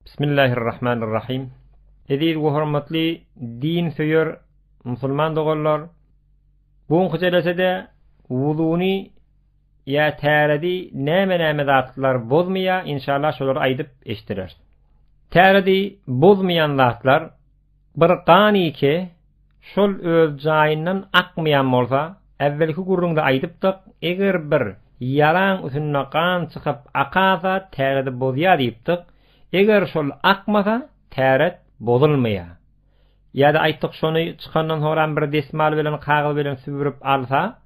Bismillahirrahmanirrahim. Eziz we hormatly din söýür musulman dogallar, bu hujjalesede wuduny ya täredi näme zatlar bozmaya inşallah şolar aýdyp eşdirer. Täredi bozmayan zatlar bir qany ki şol öz jaýyndan akmayan bolsa, evvelki gurrunda aýdypdyk, eger bir yaraň üstüne qan çykyp akasa täredi bozýar diýipdik. Eger şol akmasa täret bozulmaya. Ýa-da aýtdyk şonu çykandan sonra bir desmal bilen kagyz bilen sübürüp alsa,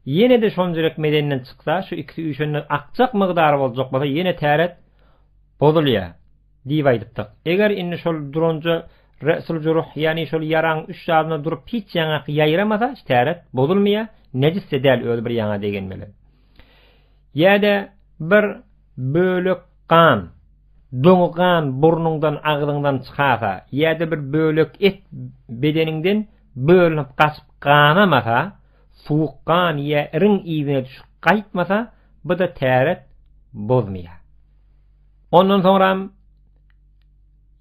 ýene de şonjurek medeninden çyksa, şu 2-3 akjak mygdary boljak bolsa, ýene täret bozulýar diýip aýdypdyk. Eger indi şol duranjy resul juruh, ýani şol yaraň üç ýagyna durup hiç ýaňa ýaýramasa, täret bozulmaya, nejisse däl öl bir ýaňa degen bilen. Ýa-da bir bölek qan doňgan burnundan agdyňdan çykasa, ýa-da bir bölek et bedeninden bölünip gaçyp ganamasa, suwuk gan ýa irin iýine düşüp gaýtmasa, bu da täret bozmaýar. Ondan soňra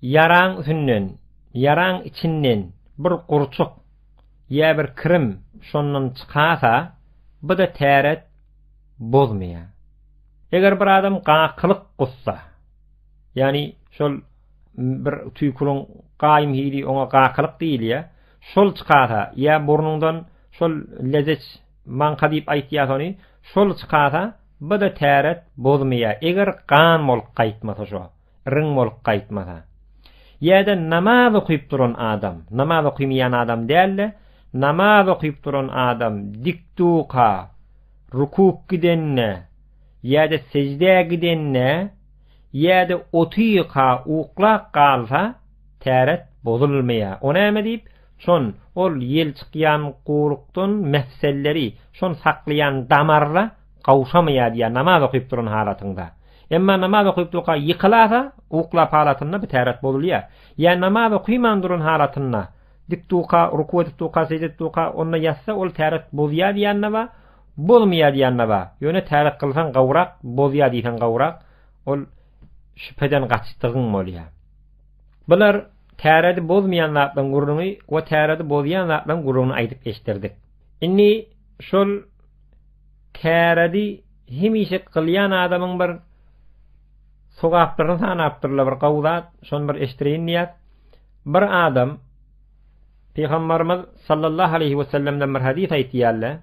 yaraň üstünden, yaraň içinden bir gurçuk ýa bir kirim şondan çykasa, bu da täret bozmaýar. Eger bir adam gaqylyk gussa, yani şol bir tüýkulun gaýym hili oňa gaqylyk diýilýär. Şol çykasa ýa burnundan şol lezzet manqa diýip aýtýarsany, şol çykasa bu da täret bozmaýar. Eger gan bolup gaýtmasa şo, ring bolup gaýtmasa. Ýa-da namaz okuyup duran adam, namaz okuymayan adam dälle, namaz okuyup duran adam diktuka, rukuk gidenne, ýa-da secdeye gidenne, ýa-da otyka uklak galsa täret bozulmaýar. O näme diýip? Şon ol ýel çykýan gurukdan mefselleri, şon saklayan damarla gawşamaýar diýär namaz okuyup duran halatynda. Emma namaz okuyup dursa ýykylasa, uklap halatynda bir täret bozulýar. Ýa namaz okuyman duran halatynda diktuka, ruku ettuka, secde ettuka onna ýatsa ol täret bozýar diýänne we bolmaýar diýänne we. Ýöne täret kılsan gawrak, bozýar diýsen gawrak, ol şüpheden gaçdygyň bolýar. Bular täredi bozmayan zatlaryň gurruny we täredi bozýan zatlaryň gurruny aýdyp eşdirdik. Inni şol täredi hemişe kılyan adamyň bir sogapdyryny sanapdyrlar, bir gawzat, şon bir eşdireýin diýär. Bir adam Peygamberimiz sallallahu aleyhi we sellemden bir hadis aýtýarlar.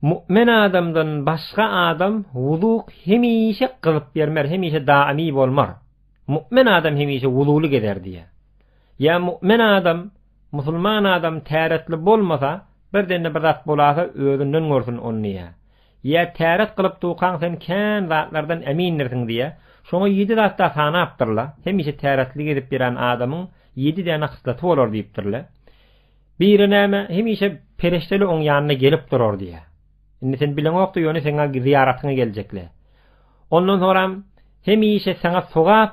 Mümin adamdan başga adam wuduk hemişe kılıp bermer, hemişe daimi bolmar. Mümin adam hemişe wudulu geder diýär. Ya mümin adam, musulman adam täretli bolmasa, birden bir zat bolasa özünden görsin onu ýa. Ya täret kılıp tuğan sen kän zatlardan emindirsin diýär. Şoňa 7 zatda sanapdyrlar. Hemişe täretli gedip biren adamyň 7 däne hyslaty bolar diýipdirler. Biri näme? Hemişe pereşteli oň ýanyna gelip durar diýär. Indi sen bilen okdy, ýöne seňe ziýaratyna geljekler. Ondan sonra hemişe seňe sogap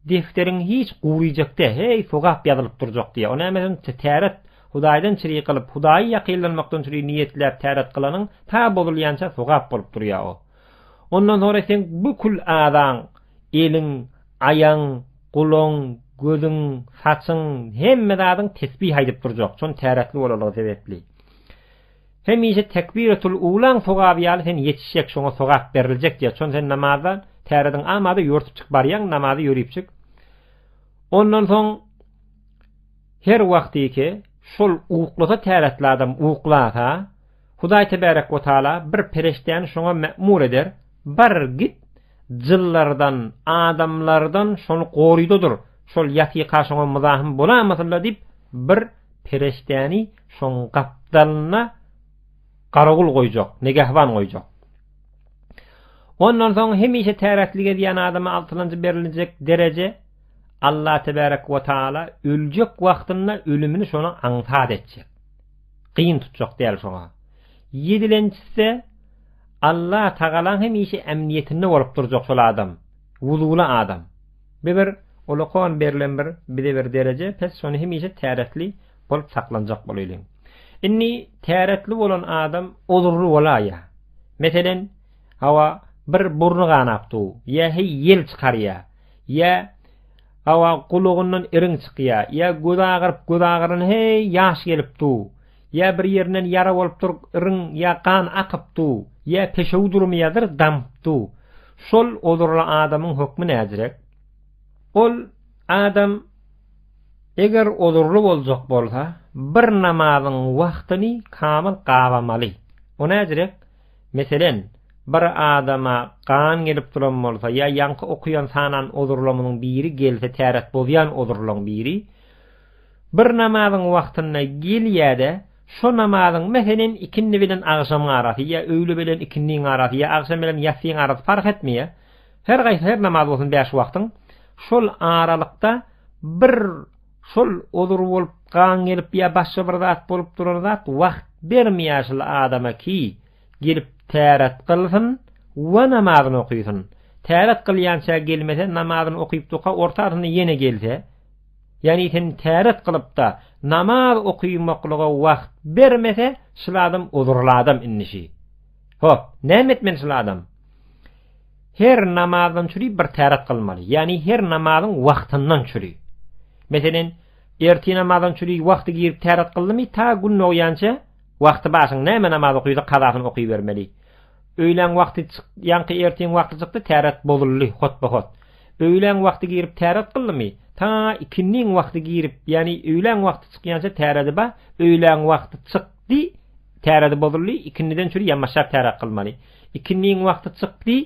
defteriň hiç guruyjakda, hey sogap ýazylyp durjak diýär. Ona näme täret Hudaýdan çyry kılıp, Hudaýy ýakynlanmakdan çyry niýetlär täret kılanyň ta bolulýança sogap bolup durýar o. Ondan sonra sen bu kul adan, eliň, aýaň, gulaň, gözüň, saçyň hemme zadyň tesbih aýdyp durjak. Şon täretli bolalagy sebepli. Hemişe tekbiratul ulan sogap ýaly sen ýetişjek, şoňa sogap beriljek diýär. Şon sen namazda täredin amady ýörtüp çyk barýan, namazy ýörüp çyk. Ondan soň her wagty ki şol uklata täretli adam uklasa, Hudaý tebarek we taala bir pereşden şoňa memur eder. Bir git jyllardan, adamlardan şonu goruýdydyr. Şol ýaty kaşoňa muzahim bolamasylar diýip bir pereşdeni şoň gapdalyna garagul goýjak, negahwan goýjak. Ondan soň hemişe täretlige diýen adama altynjy beriljek derece Allah tebarek we taala öljek wagtynda ölümini şonu aňsat etjek. Qyyn tutjak däl şoňa. Ýedilençisi Allah taala hemişe emniyetinde bolup durjak şol adam. Wudula adam. Bir olaqan berilen bir derece pes şonu hemişe täretli bolup saklanjak bolýar. Inni täretli bolan adam olurlu bolýar. Meselen hawa bir burnu ganapdy, ýa yel çykarýar, ýa awa quluğundan irin çıkya, ya gödağırın hey yaş gelipdi, ya bir yerinden yara bolup dur irin ya kan akıpdy, ya peşew durmaýadyr dampdy. Şol odurly adamyň hukmy näzirek? Ol adam eger odurly boljak bolsa, bir namazyň wagtyny kamyl gawamaly. O näzirek? Meselen, bir adama kan gelip duran bolsa, ya yankı okuyan sanan odurlamynyň biri gelse täret bolýan odurlaryň biri, bir namazyň wagtyna gelýärde, şo namazyň meselen ikindi bilen agşam arasy, ya öýle bilen ikindiň arasy, ya agşam bilen ýatsy arasy fark etmeýär. Her gaýsy her namaz bolsun 5 wagtyň, şol aralykda bir şol odur bolup kan gelip ya başga bir zat bolup duran zat wagt bermeýär adama ki gelip täret kılsın we namazyny okuysun. Täret kılýança gelmese namazyny okuyup tuka ortasyny ýene gelse, yani sen täret kılıp da namaz okuymaklyga wagt bermese şol adam odurly adam innişi. Hop, näme etmeli şol adam? Her namazdan çüri bir täret kılmaly. Yani her namazyň wagtyndan çüri. Meselen, erti namazdan çüri wagty girip täret kıldymy, ta gün oýança wagty başyň näme namaz okuydy, kazasyny okuyup bermeli. Öýlen wagty ýanky ertiň wagty çykdy, täret bolurly, hot. Öýlen wagty girip täret kıldymy, ta ikindiň wagty girip, yani öýlen wagty çykýança täredi ba, öýlen wagty çykdy, täredi bolurly, ikindiden çüri ýamaşap täret kılmaly. Ikindiň wagty çykdy,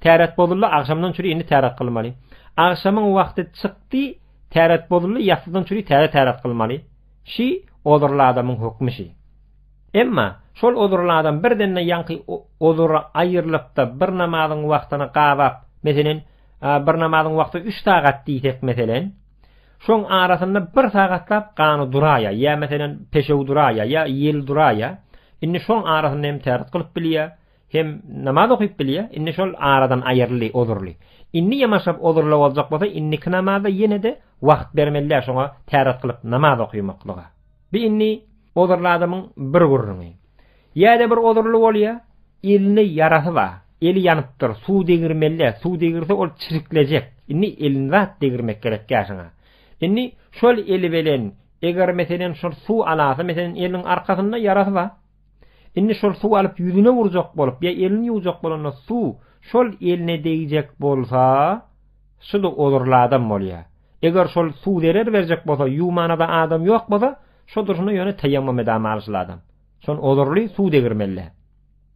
täret bolurly, agşamdan çüri indi täret kılmaly. Agşamyň wagty çykdy, täret bolurly, ýatsydan çüri täret kılmaly. Şi odurly adamyň hukmy şi. Emma şol odurly adam birdenne ýanky odura aýrylyp da bir namazyň wagtyny gawap, meselen bir namazyň wagty 3 sagat diýsek meselen, şoň arasynda 1 sagatlap gany duraýa, ýa meselen peşew duraýa, ýa ýel duraýa, indi şoň arasynda hem täret kılıp bilýär, hem namaz okuyup bilýär, indi şol aradan aýrly odurly. Indi ýamaşap odurly boljak bolsa, indi namazda ýene de wagt bermeliler şoňa täret kılıp namaz okuýmaklyga. Bir indi odurly adamyň bir gurruny. Ýa-da bir odurly bolýar, elini yarasy bar. Eli ýanypdyr, suw degirmeli, suw degirse ol çiriklejek. Indi elini rat degirmek gerek ýaşyňa. Indi şol eli bilen eger meselen şol suw alasy, meselen eliniň arkasynda yarasy bar. Indi şol suw alyp ýüzüne vurjak bolup, ýa elini ýuwjak bolanda suw şol eline degijek bolsa, şol odurly adam bolýar. Eger şol suw derer berjek bolsa, ýumanada adam ýok bolsa, şo duruşuna ýöne taýammum edäme alşy adam. Şol odurly suw degirmeli.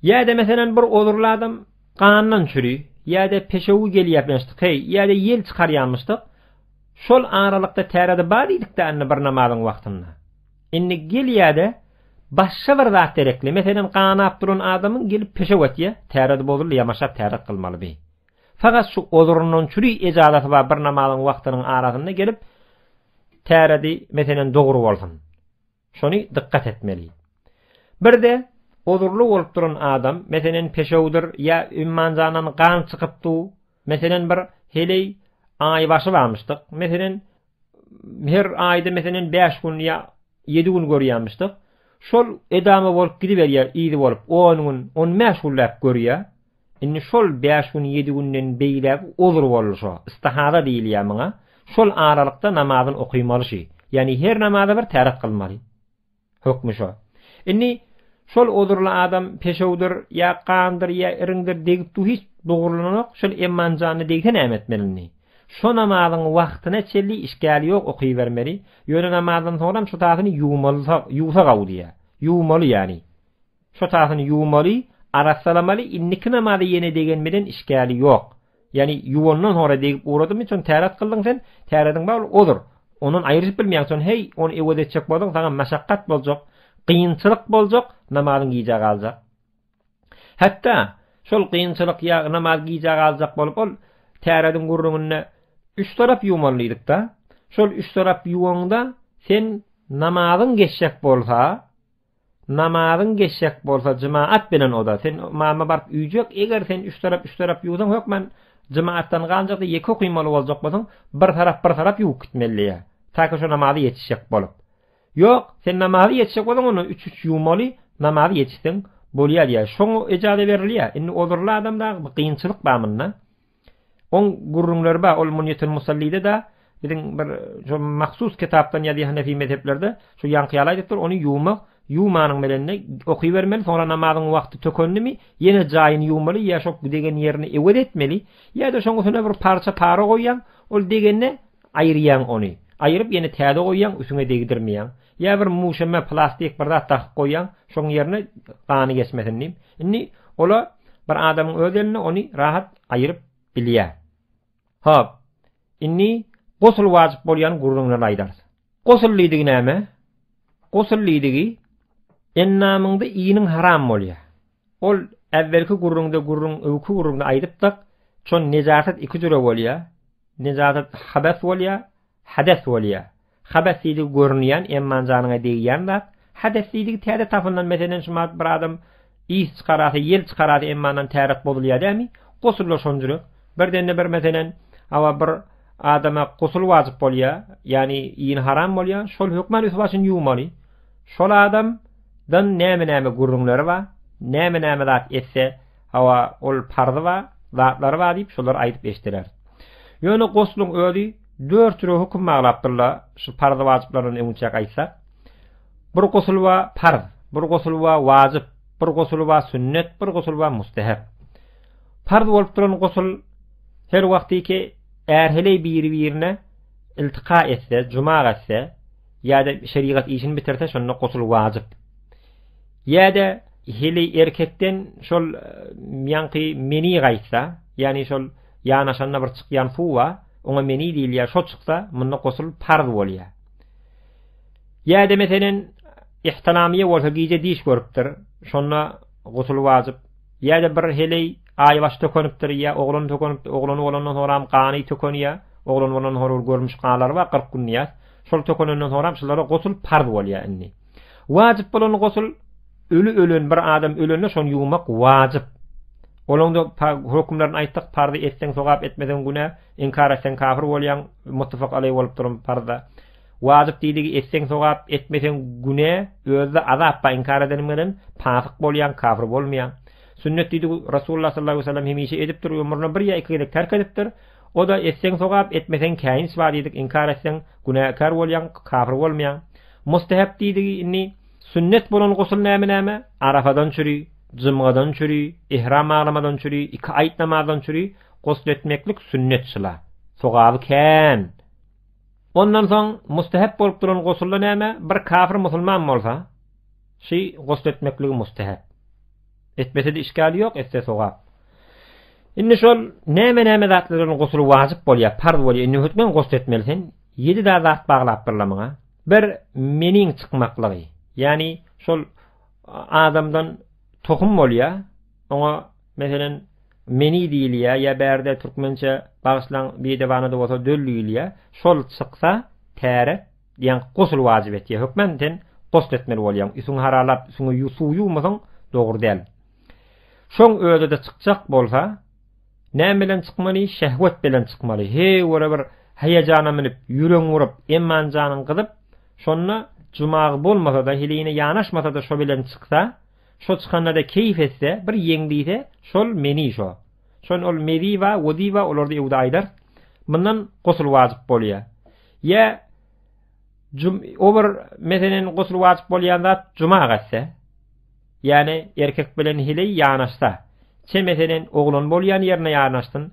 Ýa-da meselen bir odurly adam kandan çüri, ýa-da peşewi gelýärmişdik, ýa-da ýel çykarýarmışdyk. Şol aralykda tärede bar idikde anna bir namazyň wagtynda. Indi gelýärde başga bir zat gerekli. Meselen kanap duran adamyň gelip peşew etýär, tärede bolurly ýamaşap täret kılmaly be. Fakat şu odurundan çüri ejazatı bar bir namazyň wagtynyň arasynda gelip täredi meselen dogry bolsun. Şonu dikkat etmeli. Bir de odurly bolup duran adam, meselen peşewdir ýa ümmanjanan kan çykypdy, meselen bir heley ay başı barmışdyk. Meselen her aýda meselen 5 gün ýa 7 gün görýärmişdik. Şol edamy bolup gidiberýär, ýygy bolup 10 gün, 15 günläp görýär. Indi şol 5 gün 7 günden beýlep odur bolýar. İstihara diýilýär maňa. Şol aralykda namazyny okuýmaly şi. Yani her namazda bir täret kılmaly. Hukmy şo. Indi şol odurly adam peşewdir ýa kandyr ýa iringdir degipdi hiç dogrulanok, şol emmanjany degsen ämetmelini. Şo namazyň wagtyna çelli işgali ýok okuýbermeli. Ýöne namazdan soňra şo taýyny ýuwsa gawdýar. Ýuwmaly ýani. Şo taýyny ýuwmaly, arassalamaly, inniki namazy ýene degen bilen işgali ýok. Yani ýuwandan soňra degip uradymy üçin täret kıldyň sen, täredin bar odur. Onun aýryp bilmeýänsoň, hey, onu ewede etjek bolsaň, saňa maşaqqat boljak, qiyinçylyk boljak, namazyň giýjek aljak. Hatta şol qiyinçylyk ýa namaz giýjek aljak bolup ol täredin gurrungyna 3 tarap ýuwmalydyk da. Şol 3 tarap ýuwanda sen namazyň geçjek bolsa, jemaat bilen oda sen mama barp üýjek. Eger sen 3 tarap ýuwsaň, hökmen jemaatdan galjak da ýeki okuýmaly boljak bolsaň, bir tarap ýuwup gitmeli. Taky şo namazy ýetişjek bolup. Ýok, sen namazy ýetişjek bolsaň, onu 3 ýuwmaly, namazy ýetişdiň bolýar ýa. Şoňa ejaza berilýär. Indi odurly adamda qiyinçylyk barmynda. On gurrunlar ba ol munyetul musallide da Bizim bir şu mahsus kitaptan ýa-da Hanefi mezheplerde şu ýankyýalar onu ýumanyň melenine okybermeli, sonra namazyň wagty tökendimi ýene jaýyny ýumaly ýa şok degen ýerini ewet etmeli ýa-da şoňa üstüne bir parça para goýýan, ol degenne aýyrýan onu. Aýryp ýene täze goýýan, üstüne degdirmeýän. Ýa bir muşemme plastik bir zat takyp goýýan, şoň ýerine gany geçmesin diýip. Indi ola bir adamyň öz eline onu rahat aýryp bilýär. Hop. Indi gosul wajyp bolýan gurrunlary aýdar. Gosul liýdigi näme? Gosul liýdigi ennamyňda iýiniň haram bolýar. Ol äwvelki öwkü gurrunda aýdypdyk, şon nejasat iki türe bolýar. Nejasat habas bolýar, hadas bolýar. Habas diýdi görünýän, emman janyňa degýän zat. Hadas diýdi täze tapylan meselen şumat bir adam iýs çykarasy, ýel çykarasy emmandan tärik bolýar dämi? Gosulla şonjur. Birdenne bir meselen awa bir adama gosul wajyp bolýar, ýani iýin haram bolýar, şol hökmen üsbaşyn ýuwmaly. Şol adamdan näme gurrunlary bar, näme zat etse, hawa ol pardy bar, zatlary bar diýip şolar aýdyp eşdiler. Ýöne gosluň özi 4 türe hukm maglapdyrlar. Şu pardy wajyplaryny öňçek aýtsak. Bir gosul wa parz, bir gosul wa wajyp, bir gosul wa sünnet, bir gosul wa mustahab. Parz bolup duran gosul her wagtyki erheley bir-birine iltika etse, cuma etse, ýa-da şeriat işini bitirse şonu gosul wajyp. Ýa-da heli erkekden şol ýanky meni gaýtsa, ýani şol ýanaşanna bir çykýan fuwa, ona meni diýilýär, şo çyksa, munda gosul farz bolýar. Ýa-da meselen ihtilamiýe bolsa giýje diş görüpdir, şonna gosul wajyp. Ýa-da bir heli aýbaş tökönüpdir ýa oglan tökönüp, oglandan soram gany tökönýär, oglandan horur görmüş galar wa 40 gün ýa. Şol tökönenden soram şolara gosul farz bolýar indi. Wajyp bolan gosul ölen bir adam ölende şonu ýuwmak wajyp. Olanda hökümlerini aýtdyk, pardy etseň sogap etmeden güne, inkar etseň kafir bolýan, muttafaq aleyh bolup durum parda. Wajyp diýdigi etseň sogap etmesen güne, özde azap ba inkar edenim bilen pasyk bolýan, kafir bolmaýan. Sünnet diýdigi Rasulullah sallallahu aleyhi ve sellem hemişe edip dur, ömrüne bir ýa iki gelek terk edipdir. O da etseň sogap etmesen käyin bar diýdik, inkar etseň günäkar bolýan, kafir bolmaýan. Mustahab diýdigi inni sünnet bolan gosul näme? Arafadan çüri, Cumgadan çüri, ihram alamadan çüri, iki aýt namazydan çüri gosl etmeklik sünnet şyla. Sogaby kän. Ondan soň mustahab bolup duran gosulla näme? Bir kafir musulman bolsa, şi gosl etmekligi mustahab. Etmese de işgali ýok, etse sogap. Indi şol näme zatlaryň gosly wajyp bolýar, farz bolýar. Indi hökmen gosl etmelisin. 7 da zat baglap birlamaga. Bir meniň çykmaklygy. Ýani şol adamdan tohum bolýar. Oňa meselen meni diýilýär, ýa bärde türkmençe bagyşlan bir dewanada bolsa döllüýär. Şol çyksa täre, ýani gosl wajyp etýär. Hökmenden gosl etmeli bolýar. Üsüň haralap, üsüňe ýuwmasaň dogry däl. Şoň öýde de çykjak bolsa, näme bilen çykmaly? Şehwet bilen çykmaly. Hey, wara bir haýajana minip, ýüreg urup, emman janyň gyzyp, şonu cumagy bolmasa da, hiline ýanaşmasa da şo bilen çyksa, şo çykanda da keyif etse, bir ýeňdiýse, şol meni şo. Şon ol medi we wadi we olarda ýewda aýdar. Bundan gosl wajyp bolýar. Ýa ober meselen gosl wajyp bolýan zat cuma gatsa, ýani erkek bilen hili ýanaşsa, çe meselen oglan bolýan ýerine ýanaşdyn,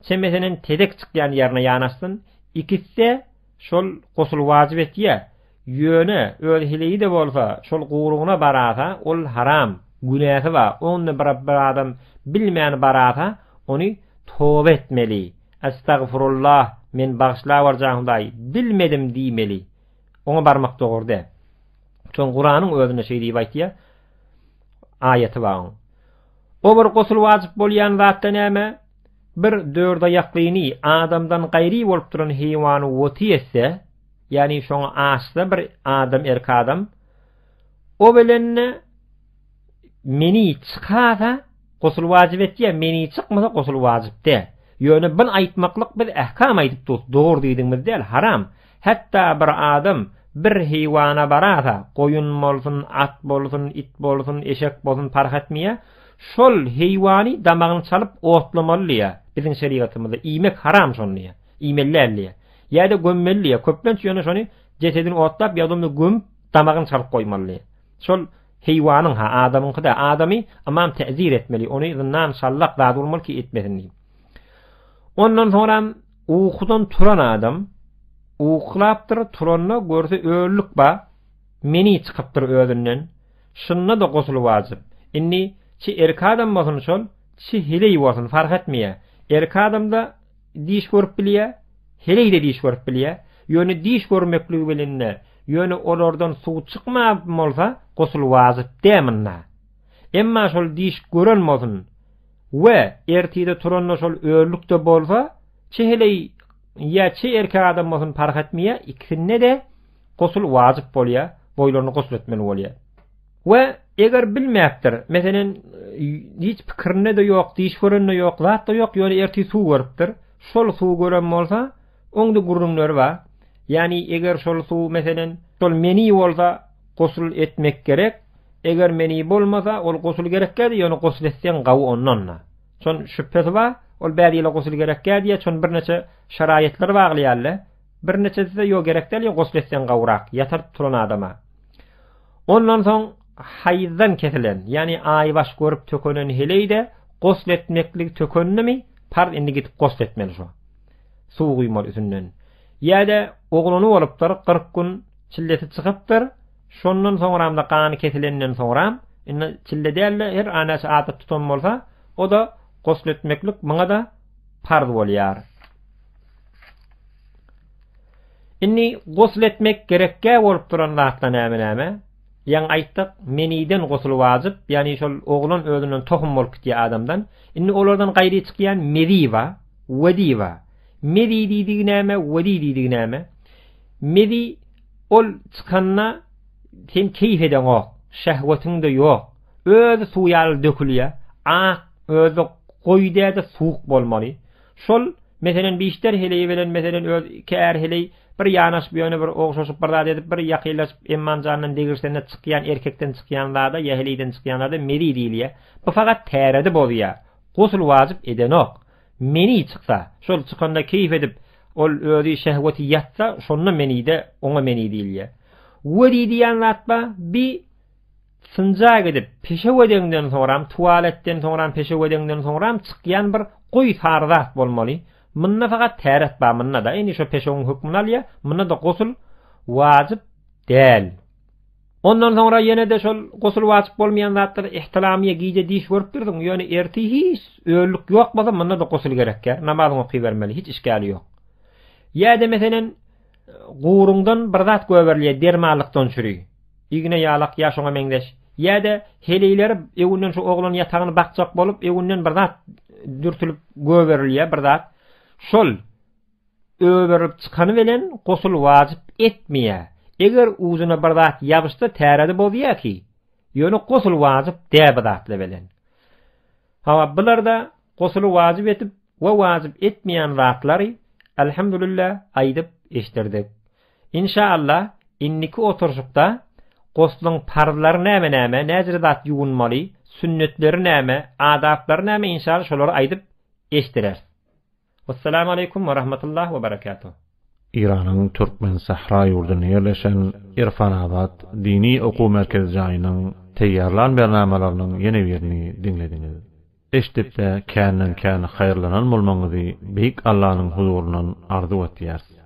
çe meselen tedek çykýan ýerine ýanaşdyn, ikisi şol gosl wajyp etýär. Ýöne öl hileyi de bolsa, şol guruguna barasa, ol haram, günäsi bar. Onu bir adam bilmeýän barasa, onu tövbe etmeli. Estağfurullah, men bagşlap barjağımday, bilmedim diýmeli. Ona barmak dogurdy. Şol Qur'anyň özüne şey diýip aýtýar. Ayeti bar. O bir gosl wajyp bolýan zatda näme? Bir dörd ayaklyny adamdan gaýry bolup duran heýwany woti etse, ýani şoňa aşsa bir adam, erkek adam, o bilen meni çykasa gosl wajyp etýär, meni çykmasa gosl wajyp de. Ýöne bin aýtmaklyk bir ähkam aýdyp dogry diýdiňiz däl, haram. Hatta bir adam bir heýwana barasa, goýun bolsun, at bolsun, it bolsun, eşek bolsun fark etmeýär. Şol heýwany damagyny çalyp otlamaly. Biziň şeriatymyzda iýmek haram şonly. Iýmellerli. Ýa-da gömmeli, köplenç ýöne şonu cesedini otlap ýa-da göm damagyny çalyp goýmaly. Şol heýwanyň adamyň da adamy amam täzir etmeli, ony zyndan şallak zat bolmaly ki etmesin. Ondan sonra uykudan turan adam uklapdyr, turanna görse öllük ba, meni çıkıpdyr özünden. Şunna da gosul wajyp. Inni çi erki adam bolsun şol, çi heley bolsun fark etmeýär. Erki adamda diş görüp bilýär, heley de diş görüp bilýär. Ýöne diş görmekligi bilen ýöne olardan suw çykmap bolsa gosul wajyp deminna. Emma şol diş gören bolsun we ertide turanna şol öllükde bolsa çi heley ya çi erki adam bolsun fark etmeýär, ikisine de gosul wajyp bolýar, boýlaryny gosul etmeli bolýar. We eger bilmäpdir, meselen hiç pikirine de ýok, diş görenne ýok, zat da ýok, ýöne erti suw görüpdir. Şol suw gören bolsa, oňda gurrunlar bar. Yani eger şol suw meselen şol meni bolsa gosul etmek gerek. Eger meni bolmasa ol gosul gerekkädi, ýöne gosul etsen gawy ondanna. Şon şüphesi bar, ol bäriyle gosul gerekkädi, şon bir neçe şaraýatlar baglaýarlar. Bir neçesi de ýok gerekkädi, gosul etsen gawrak, ýatar turan adama. Ondan soň hayızdan kesilen, yani aybaş görüp tökönen heleyde gosul etmeklik tökönünmi par indi gidip gosul etmeli şu. Suw guýmaly üstünden. Ýa-da oglany bolupdyr, 40 gün çilleti çykypdyr. Şondan soňra kany kesilenden soňra, indi çille dälle her anasy adat tutan bolsa, o da gosul etmeklik maňa da farz bolýar. Inni gosul etmek gerekke bolup duran wagtda näme? Yan aýtdyk, meniden gosul wajyp, yani şol oglan özünden tohum bolup gitýär adamdan. Inni olardan gaýry çykýan medi wa, wadi wa. Medi diýdigi näme, wadi diýdigi näme? Medi ol çıkanna sen keyif eden ok, şehwetin de ýok. Özü suýal dökülýär, özü goýdada suwuk bolmaly. Şol meselen biçler heley bilen meselen öz kär heley bir ýanaş ýöne bir ogşaşyp bir zat edip bir ýakylaşyp emmanjanyň degirsenine çykýan erkekden çykýanlarda ýa heleyden çykýanlarda meri diýilýär. Bu fakat tärede bolýar. Gosul wajyp eden ok. Meni çyksa, şol çykanda keyif edip ol özi şehweti ýatsa, şonda menide oňa meni diýilýär. Wadi diýen zatba bir sınjak edip peşewedenden soňram, tualetden soňram, peşewedenden soňram çykýan bir goý tarzat bolmaly. Munna fakat täret bar, munna da eni şo peşeň hukmuna alýar, munna da gosul wajyp däl. Ondan soňra ýene de şol gosul wajyp bolmaýan zatlar ihtilamiýe giýje diş görüp durdyň, ýöne erti hiç öllük ýok bolsa munna da gosul gerekkä, namazyny oky bermeli, hiç işgali ýok. Ýa-da meselen gurundan bir zat göberilýär, dermanlykdan çüri. Igine ýalak ýa şoňa meňdeş. Ýa-da heleyler ewunden şu oglan ýatagyny bakjak bolup, ewunden bir zat dürtülüp göberilýär, bir zat. Şol öberip çykany bilen gosul wajyp etmeýär. Eger uzyna bir zat ýabyşsa tärede bolýar ki, ýöne gosul wajyp däbdatly bilen. Hawa bularda gosul wajyp etip we wajyp etmeýän zatlary elhamdülillah aýdyp eşdirdik. İnşallah inniki oturşykda gosulun parzlary näme, näzir zat ýuwunmaly, sünnetleri näme, adaplary näme inşallah şolary aýdyp eşdirer. Assalamu alaikum wa rahmatullahi wa barakatuh. İran'ın Türkmen Sahra ýurduna ýerleşen Irfanabad dini okuw merkezi jaýynyň teýýarlan bernamalarynyň ýene birini dinlediňiz. Eşdipde känlen kän haýyrlanan bolmaňyzy beýik Allahyň huzurundan arzu etýäris.